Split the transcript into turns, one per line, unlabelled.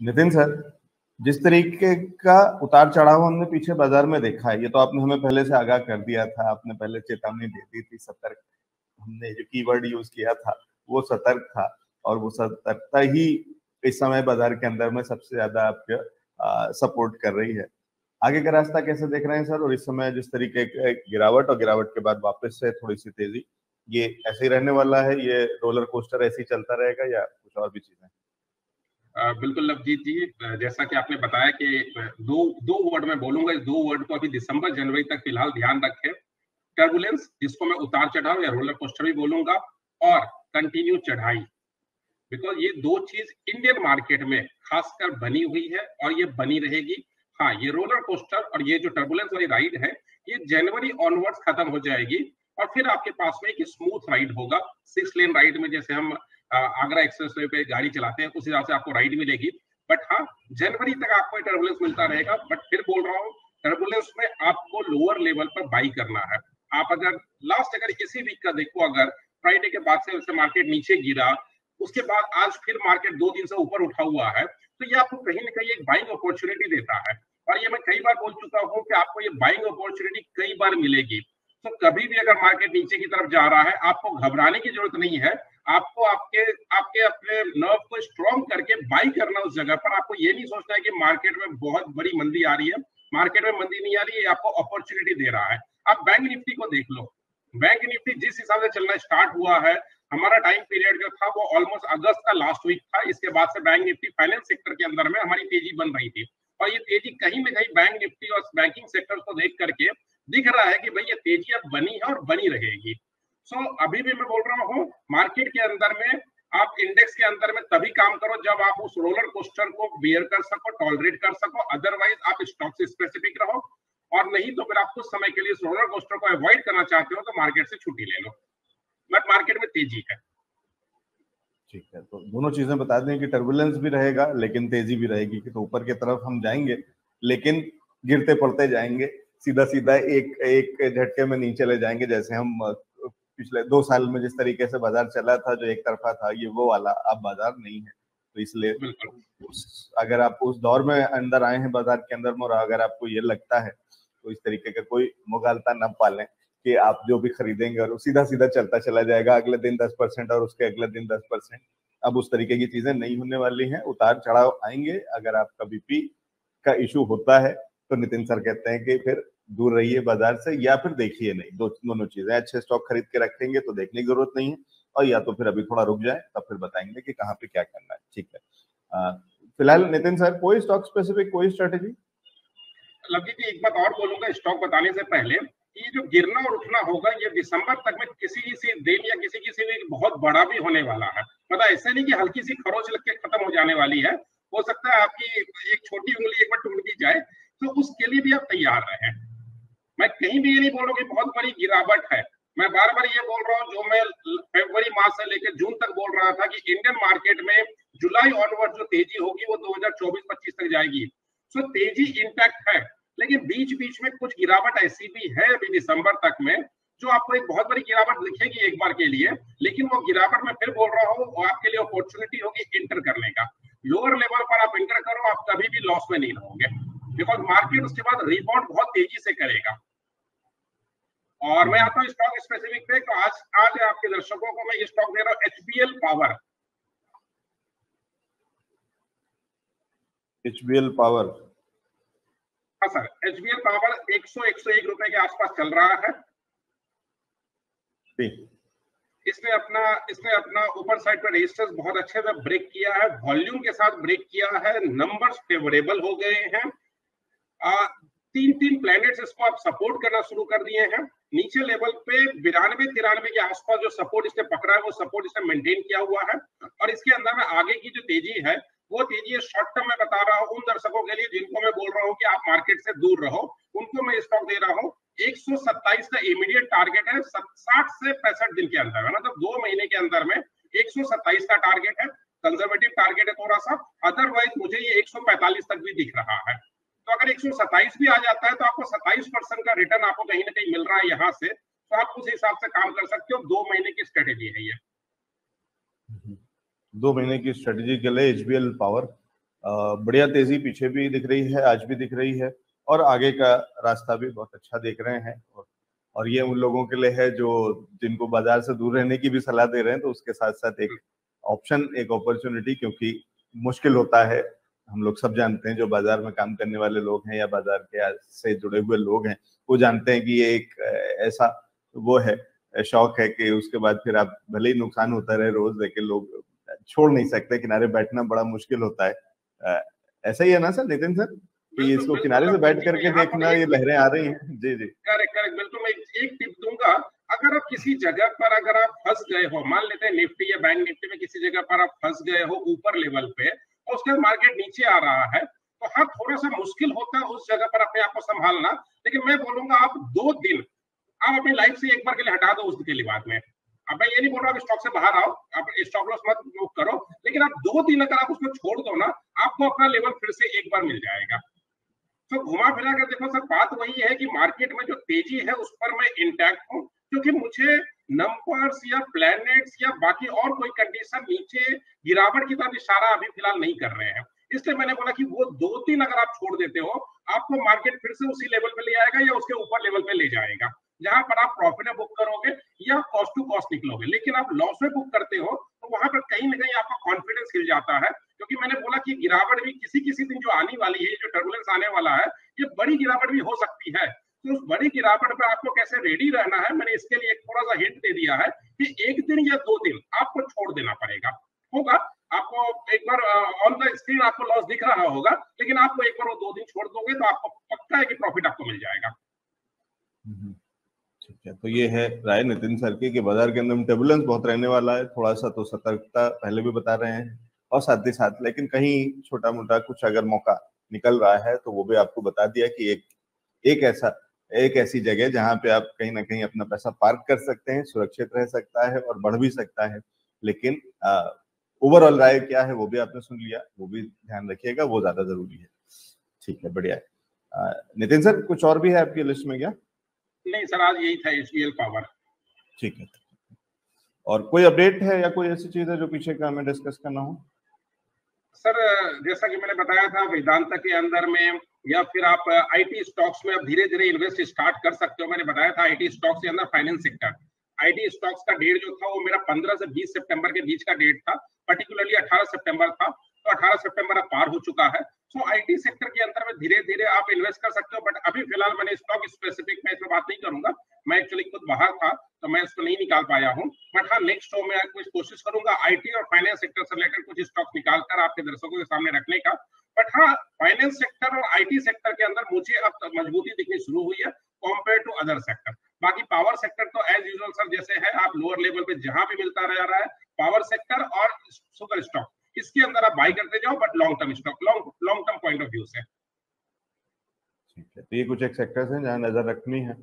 Nitin sir, जिस तरीके का उतार चढ़ाव हमने पीछे बाजार में देखा है, ये तो आपने हमें पहले से आगाह कर दिया था, आपने पहले चेतावनी दे दी थी, सतर्क, हमने जो कीवर्ड यूज किया था वो सतर्क था, और वो सतर्कता ही इस समय बाजार के अंदर में सबसे ज्यादा आपके सपोर्ट कर रही है। आगे का रास्ता कैसे देख रहे हैं सर? और इस समय जिस तरीके के गिरावट और गिरावट के बाद वापस से थोड़ी सी तेजी, ये ऐसे ही रहने वाला है? ये रोलर कोस्टर ऐसे ही चलता रहेगा या कुछ और भी चीजें?
बिल्कुल लवजीत जी, जैसा कि आपने बताया कि दो दो वर्ड में बोलूंगा, इस दो वर्ड को अभी दिसंबर जनवरी तक फिलहाल ध्यान रखें। टर्बुलेंस, जिसको मैं उतार चढ़ाव या रोलर कोस्टर भी बोलूंगा, और कंटिन्यू चढ़ाई। बिकॉज ये दो चीज इंडियन मार्केट में खासकर बनी हुई है और ये बनी रहेगी। हाँ, ये रोलर कोस्टर और ये जो टर्बुलेंस वाली राइड है, ये जनवरी ऑनवर्ड्स खत्म हो जाएगी और फिर आपके पास में एक स्मूथ राइड होगा। 6 लेन राइड में जैसे हम आगरा एक्सप्रेसवे पे गाड़ी चलाते हैं, उस हिसाब से आपको राइड मिलेगी। बट हाँ, जनवरी तक आपको टर्बुलेंस मिलता रहेगा। बट फिर बोल रहा हूँ, टर्बुलेंस में आपको लोअर लेवल पर बाई करना है। आप अगर इसी वीक का देखो, अगर फ्राइडे के बाद से मार्केट नीचे गिरा, उसके बाद आज फिर मार्केट 2 दिन से ऊपर उठा हुआ है, तो ये आपको कहीं ना कहीं एक बाइंग अपॉर्चुनिटी देता है। और ये मैं कई बार बोल चुका हूँ कि आपको ये बाइंग अपॉर्चुनिटी कई बार मिलेगी। तो कभी भी अगर मार्केट नीचे की तरफ जा रहा है, आपको घबराने की जरूरत नहीं है। आपको आपके आपके अपने नर्व को स्ट्रॉन्ग करके बाई करना उस जगह पर। आपको ये नहीं सोचना है कि मार्केट में बहुत बड़ी मंदी आ रही है। मार्केट में मंदी नहीं आ रही है, आपको अपॉर्चुनिटी दे रहा है। आप बैंक निफ्टी को देख लो। बैंक निफ्टी जिस हिसाब से चलना स्टार्ट हुआ है, हमारा टाइम पीरियड जो था वो ऑलमोस्ट अगस्त का लास्ट वीक था। इसके बाद से बैंक निफ्टी फाइनेंस सेक्टर के अंदर में हमारी तेजी बन रही थी, और ये तेजी कहीं ना कहीं बैंक निफ्टी और बैंकिंग सेक्टर को देख करके दिख रहा है कि भाई ये तेजी अब बनी है और बनी रहेगी। सो अभी भी मैं बोल रहा हूँ, मार्केट के अंदर में आप इंडेक्स के अंदर में तभी काम करो जब आप उस रोलर कोस्टर को बियर कर सको, टॉलरेट कर सको। अदरवाइज आप स्टॉक से स्पेसिफिक रहो, और नहीं तो फिर आप कुछ समय के लिए इस रोलर कोस्टर को अवॉइड करना चाहते हो तो मार्केट से छुट्टी ले लो। बट मार्केट में तेजी है।
ठीक है, तो दोनों चीजें बता दें कि टर्बुलेंस भी रहेगा लेकिन तेजी भी रहेगी, कि तो ऊपर की तरफ हम जाएंगे लेकिन गिरते पड़ते जाएंगे, सीधा सीधा एक एक झटके में नहीं चले जाएंगे। जैसे हम पिछले 2 साल में जिस तरीके से बाजार चला था, जो एक तरफा था, ये वो वाला अब बाजार नहीं है। तो इसलिए अगर आप उस दौर में अंदर आए हैं बाजार के अंदर में, और अगर आपको ये लगता है, तो इस तरीके का कोई मुगालता न पालें कि आप जो भी खरीदेंगे और सीधा सीधा चलता चला जाएगा, अगले दिन 10% और उसके अगले दिन 10%। अब उस तरीके की चीजें नहीं होने वाली हैं, उतार चढ़ाव आएंगे। अगर आपका बीपी का इशू होता है तो नितिन सर कहते हैं कि फिर दूर रहिए बाजार से, या फिर देखिए नहीं। दोनों चीजें, अच्छे स्टॉक खरीद के रखेंगे तो देखने की जरूरत नहीं है, और या तो फिर अभी थोड़ा रुक जाए, तब फिर बताएंगे कि कहाँ पे क्या करना है। ठीक है, फिलहाल नितिन सर कोई स्टॉक स्पेसिफिक, कोई स्ट्रेटेजी?
लकी जी, एक बात और बोलूंगा स्टॉक बताने से पहले, ये जो गिरना और उठना होगा ये दिसंबर तक में किसी किसी दिन या किसी किसी दिन बहुत बड़ा भी होने वाला है। मतलब ऐसे नहीं कि हल्की सी खरोच लग के खत्म हो जाने वाली है। हो सकता है आपकी एक छोटी उंगली एक बार टूट भी जाए, तो उसके लिए भी आप तैयार रहें। मैं कहीं भी ये नहीं बोल रहा कि बहुत बड़ी गिरावट है। मैं बार बार ये बोल रहा हूँ, जो मैं फरवरी माह से लेकर जून तक बोल रहा था कि इंडियन मार्केट में जुलाई ऑनवर्ड जो तेजी होगी वो 2024-25 तक जाएगी। सो तेजी इंटैक्ट है, लेकिन बीच बीच में कुछ गिरावट ऐसी भी है अभी दिसंबर तक में, जो आपको एक बहुत बड़ी गिरावट दिखेगी एक बार के लिए। लेकिन वो गिरावट मैं फिर बोल रहा हूँ, वो आपके लिए अपॉर्चुनिटी होगी इंटर करने का। लोअर लेवल पर आप इंटर करो, आप कभी भी लॉस में नहीं रहोगे, बिकॉज मार्केट उसके बाद रिबाउंड बहुत तेजी से करेगा। और मैं आता हूँ स्टॉक स्पेसिफिक पे, तो आज आज आपके दर्शकों को मैं ये स्टॉक दे रहा हूँ, एचबीएल पावर।
एचबीएल पावर,
हाँ सर, एचबीएल पावर 101 रुपए के आसपास चल रहा है। इसने अपना ऊपर साइड पर रेजिस्टेंस बहुत अच्छे से ब्रेक किया है, वॉल्यूम के साथ ब्रेक किया है, नंबर्स फेवरेबल हो गए हैं। 3 प्लैनेट्स इसको आप सपोर्ट करना शुरू कर दिए हैं। नीचे लेवल पे 92-93 के आसपास जो सपोर्ट इसने पकड़ा है, वो सपोर्ट इसने मेंटेन किया हुआ है। और इसके अंदर में आगे की जो तेजी है, वो तेजी शॉर्ट टर्म में बता रहा हूँ उन दर्शकों के लिए जिनको मैं बोल रहा हूँ कि आप मार्केट से दूर रहो, उनको मैं स्टॉक दे रहा हूँ। 127 का इमीडिएट टारगेट है 60 से 65 दिन के अंदर में, मतलब 2 महीने के अंदर में 127 का टारगेट है। कंजर्वेटिव टारगेट है थोड़ा सा, अदरवाइज मुझे ये 145 तक भी दिख रहा है। तो अगर 127 भी आ जाता है तो आपको 27% का रिटर्न आपको कहीं ना कहीं मिल रहा है यहाँ से, तो आप उस हिसाब से काम कर सकते हो। 2 महीने की स्ट्रेटेजी है ये।
2 महीने की स्ट्रेटेजी के लिए एचबीएल पावर बढ़िया तेजी पीछे भी दिख रही है, आज भी दिख रही है, और आगे का रास्ता भी बहुत अच्छा देख रहे हैं। और ये उन लोगों के लिए है जो जिनको बाजार से दूर रहने की भी सलाह दे रहे हैं, तो उसके साथ साथ एक ऑप्शन, एक अपॉर्चुनिटी, क्योंकि मुश्किल होता है। हम लोग सब जानते हैं, जो बाजार में काम करने वाले लोग हैं या बाजार के से जुड़े हुए लोग हैं, वो जानते हैं कि ये एक ऐसा वो है, शौक है कि उसके बाद फिर आप भले ही नुकसान होता रहे रोज, लेकिन लोग छोड़ नहीं सकते। किनारे बैठना बड़ा मुश्किल होता है। ऐसा ही है ना सर, नितिन सर, कि
बिल्कुल
इसको
बिल्कुल
किनारे से
नवजीत
बैठ
जी, मैं
करके
यहाँ पर
देखना, ये लहरें आ रही हैं। जी जी।
करेक्ट करेक्ट, बिल्कुल मैं एक टिप दूंगा। अगर आप किसी जगह पर अगर आप फंस गए हो, मान लेते हैं निफ्टी या बैंक निफ्टी में किसी जगह पर आप फंस गए हो ऊपर लेवल पे, और उसके बाद मार्केट नीचे आ रहा है, तो हाँ थोड़ा सा मुश्किल होता है उस जगह पर अपने आप को संभालना। लेकिन मैं बोलूंगा आप 2 दिन आप अपनी लाइफ से एक बार के लिए हटा दो उस के लिए बाद में। अब मैं ये नहीं बोल रहा आप स्टॉक से बाहर आओ, आप स्टॉप लॉस मत बुक करो, लेकिन आप 2 दिन अगर आप उसको छोड़ दो ना, आपको अपना लेवल फिर से एक बार मिल जाएगा। तो घुमा फिरा कर देखो सर, बात वही है कि मार्केट में जो तेजी है उस पर मैं इंटैक्ट हूँ, क्योंकि मुझे नंबर्स या प्लैनेट्स या बाकी और कोई कंडीशन नीचे गिरावट की तरफ इशारा अभी फिलहाल नहीं कर रहे हैं। इसलिए मैंने बोला कि वो 2 दिन अगर आप छोड़ देते हो, आपको मार्केट फिर से उसी लेवल पे ले आएगा या उसके ऊपर लेवल पे ले जाएगा, जहां पर आप प्रॉफिट में बुक करोगे या कॉस्ट टू कॉस्ट निकलोगे। लेकिन आप लॉस में बुक करते हो तो वहां पर कहीं ना कहीं आपका कॉन्फिडेंस हिल जाता है, क्योंकि मैंने बोला कि गिरावट भी किसी किसी दिन जो आने वाली है, जो टर्बुलेंस आने वाला है, ये बड़ी गिरावट भी हो सकती है। तो उस बड़ी गिरावट पर आपको कैसे रेडी रहना है, मैंने इसके लिए एक थोड़ा सा हिंट दे दिया है कि 1 दिन या 2 दिन आपको छोड़ देना पड़ेगा। होगा आपको एक बार ऑन द स्क्रीन आपको लॉस दिख रहा होगा, लेकिन आपको एक बार वो 2 दिन छोड़ दोगे तो आपको पक्का है कि प्रॉफिट आपको मिल जाएगा।
ठीक है, तो ये है राय नितिन सर की कि बाजार के अंदर टर्बुलेंस बहुत रहने वाला है, थोड़ा सा तो सतर्कता पहले भी बता रहे हैं, और साथ ही साथ लेकिन कहीं छोटा मोटा कुछ अगर मौका निकल रहा है तो वो भी आपको बता दिया कि एक ऐसी जगह जहां पे आप कहीं ना कहीं अपना पैसा पार्क कर सकते हैं, सुरक्षित रह सकता है और बढ़ भी सकता है। लेकिन ओवरऑल राय क्या है वो भी आपने सुन लिया, वो भी ध्यान रखिएगा, वो ज्यादा जरूरी है। ठीक है, बढ़िया है। नितिन सर, कुछ और भी है आपकी लिस्ट में क्या?
नहीं सर, आज यही था, एचबीएल पावर।
ठीक है, और कोई अपडेट है या कोई ऐसी चीज है जो पीछे का हमें डिस्कस करना हो?
सर जैसा कि मैंने बताया था, वेदांता के अंदर में या फिर आप आईटी स्टॉक्स में अब धीरे धीरे इन्वेस्ट स्टार्ट कर सकते हो। मैंने बताया था आईटी स्टॉक्स के अंदर फाइनेंस सेक्टर, आईटी स्टॉक्स का डेट जो था वो मेरा 15 से 20 सितंबर के बीच का डेट था, पर्टिकुलरली 18 सितंबर था, तो 18 सितंबर अब पार हो चुका है। सो आईटी सेक्टर के अंदर में धीरे धीरे आप इन्वेस्ट कर सकते हो, बट अभी फिलहाल मैंने स्टॉक स्पेसिफिक में इसमें बात नहीं करूंगा, मैं एक्चुअली खुद बाहर था तो मैं इसको नहीं निकाल पाया हूँ। बट हाँ, नेक्स्ट शो में कुछ कोशिश करूंगा आईटी और फाइनेंस सेक्टर से रिलेटेड कुछ स्टॉक निकालकर आपके दर्शकों के सामने रखने का। बट हाँ, फाइनेंस सेक्टर और आईटी सेक्टर के अंदर मुझे अब तक मजबूती दिखनी शुरू हुई है कंपेयर टू अदर सेक्टर। बाकी पावर सेक्टर तो एज यूजुअल सर जैसे है, आप लोअर लेवल पे जहां भी मिलता रह रहा है पावर सेक्टर और सुपर स्टॉक, इसके अंदर आप बाई करते जाओ, but long term stock, long term point of view से।
ठीक है, तो ये कुछ एक सेक्टर्स हैं जहां नजर रखनी है।